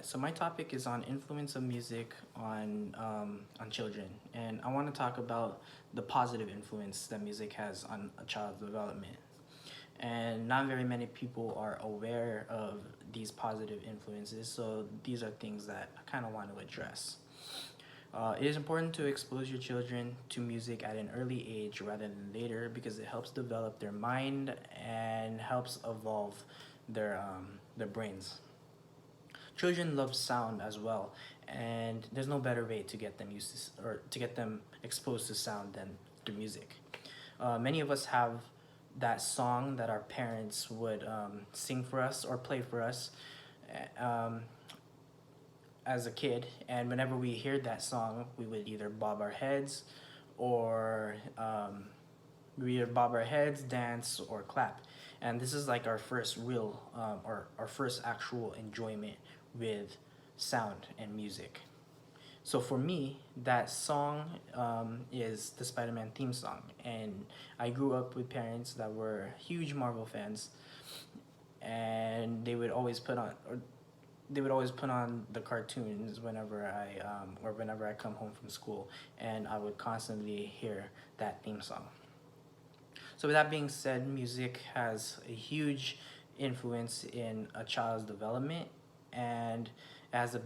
so my topic is on influence of music on children, and I want to talk about the positive influence that music has on a child's development. And not very many people are aware of these positive influences, so these are things that I kind of want to address. It is important to expose your children to music at an early age rather than later because it helps develop their mind and helps evolve their brains. Children love sound as well, and there's no better way to get them or to get them exposed to sound than through music. Many of us have that song that our parents would sing for us or play for us um, as a kid, and whenever we heard that song, we would either bob our heads or we either bob our heads, dance, or clap. And this is like our first real or our first actual enjoyment with sound and music. So for me, that song is the Spider-Man theme song, and I grew up with parents that were huge Marvel fans, and they would always put on the cartoons whenever or whenever I come home from school, and I would constantly hear that theme song. So with that being said, music has a huge influence in a child's development and has a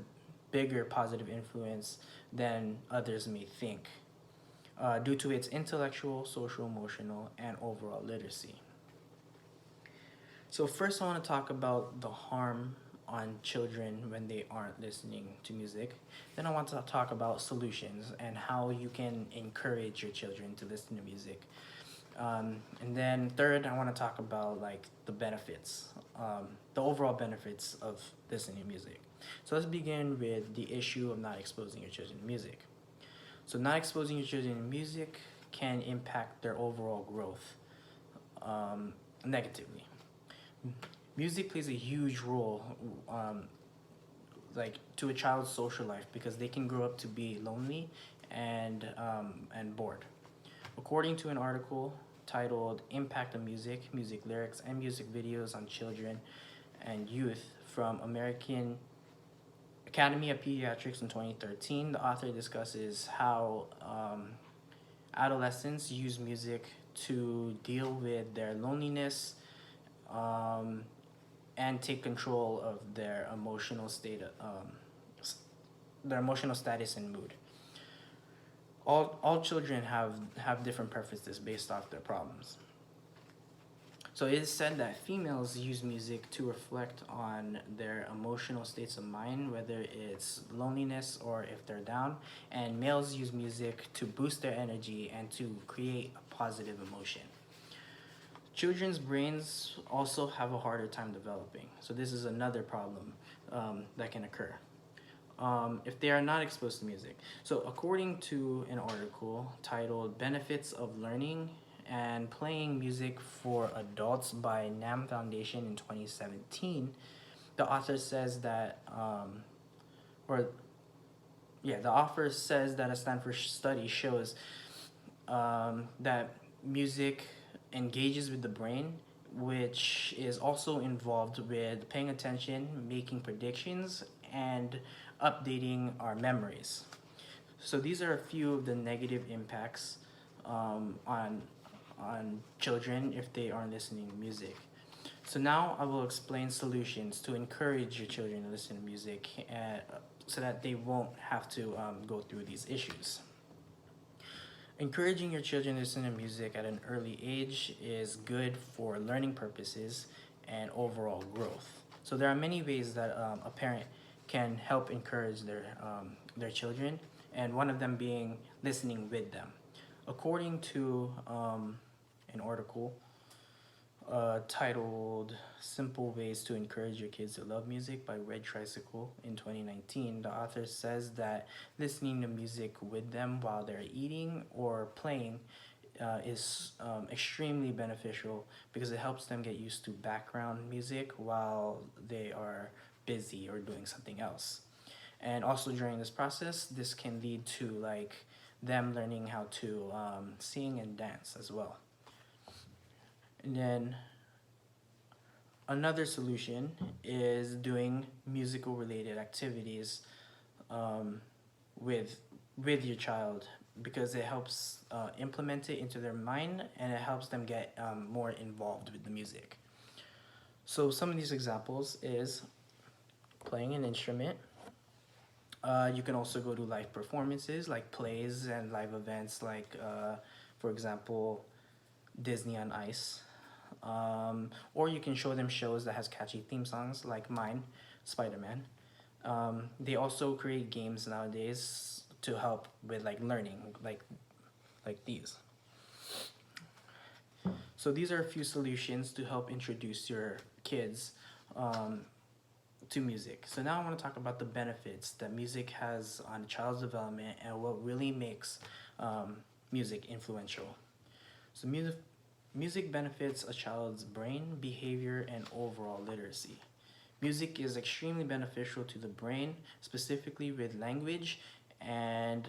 bigger positive influence than others may think, due to its intellectual, social, emotional, and overall literacy. So first I want to talk about the harm on children when they aren't listening to music. Then I want to talk about solutions and how you can encourage your children to listen to music. And then third, I want to talk about like the benefits, the overall benefits of listening to music. So let's begin with the issue of not exposing your children to music. So not exposing your children to music can impact their overall growth negatively. Music plays a huge role like to a child's social life because they can grow up to be lonely and bored. According to an article titled Impact of Music, Music Lyrics, and Music Videos on Children and Youth from American Academy of Pediatrics in 2013, the author discusses how adolescents use music to deal with their loneliness and take control of their emotional status and mood. All children have different preferences based off their problems. So it is said that females use music to reflect on their emotional states of mind, whether it's loneliness or if they're down, and males use music to boost their energy and to create a positive emotion. Children's brains also have a harder time developing, so this is another problem that can occur if they are not exposed to music. So according to an article titled Benefits of Learning and Playing Music for Adults by NAM Foundation in 2017, the author says that, the author says that a Stanford study shows that music engages with the brain, which is also involved with paying attention, making predictions, and updating our memories. So these are a few of the negative impacts on children if they aren't listening to music. So now I will explain solutions to encourage your children to listen to music so that they won't have to go through these issues. Encouraging your children to listen to music at an early age is good for learning purposes and overall growth. So there are many ways that a parent can help encourage their children, and one of them being listening with them. According to an article titled Simple Ways to Encourage Your Kids to Love Music by Red Tricycle in 2019, the author says that listening to music with them while they're eating or playing is extremely beneficial because it helps them get used to background music while they are busy or doing something else. And also during this process, this can lead to like them learning how to sing and dance as well. And then Another solution is doing musical related activities um, with your child, because it helps implement it into their mind, and it helps them get more involved with the music. So some of these examples is playing an instrument. You can also go to live performances like plays and live events like, for example, Disney on Ice. Or you can show them shows that has catchy theme songs like mine, Spider-Man. They also create games nowadays to help with like learning, like these. So these are a few solutions to help introduce your kids to music. So now I want to talk about the benefits that music has on a child's development and what really makes music influential. So music benefits a child's brain, behavior, and overall literacy. Music is extremely beneficial to the brain, specifically with language and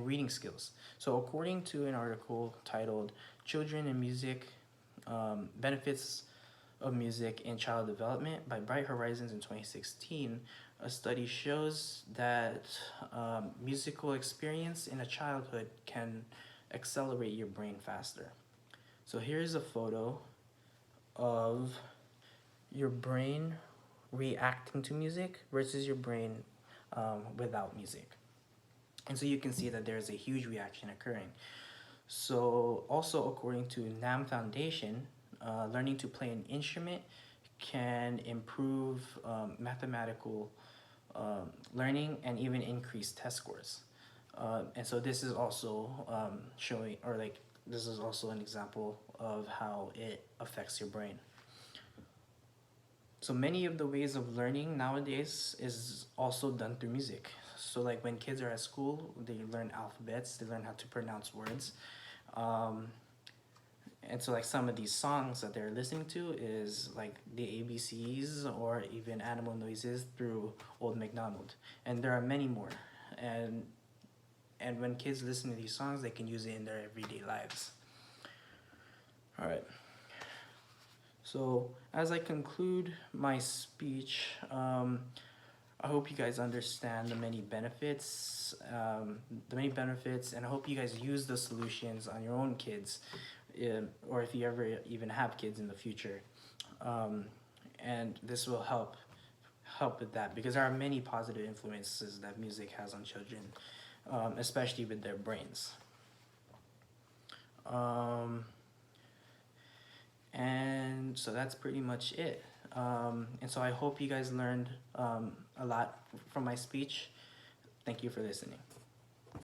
reading skills. So according to an article titled "Children and Music: Benefits of Music in Child Development" by Bright Horizons in 2016, a study shows that musical experience in a childhood can accelerate your brain faster. So here's a photo of your brain reacting to music versus your brain without music. And so you can see that there's a huge reaction occurring. So also according to NAM Foundation, learning to play an instrument can improve mathematical learning and even increase test scores. And so this is also showing, or like, this is also an example of how it affects your brain. So many of the ways of learning nowadays is also done through music. So like when kids are at school, they learn alphabets, they learn how to pronounce words. And so like some of these songs that they're listening to is like the ABCs or even Animal Noises through Old MacDonald. And there are many more. And when kids listen to these songs, they can use it in their everyday lives. All right. So as I conclude my speech, I hope you guys understand the many benefits, and I hope you guys use the solutions on your own kids, or if you ever even have kids in the future. And this will help with that, because there are many positive influences that music has on children, especially with their brains. And so that's pretty much it. And so I hope you guys learned a lot from my speech. Thank you for listening.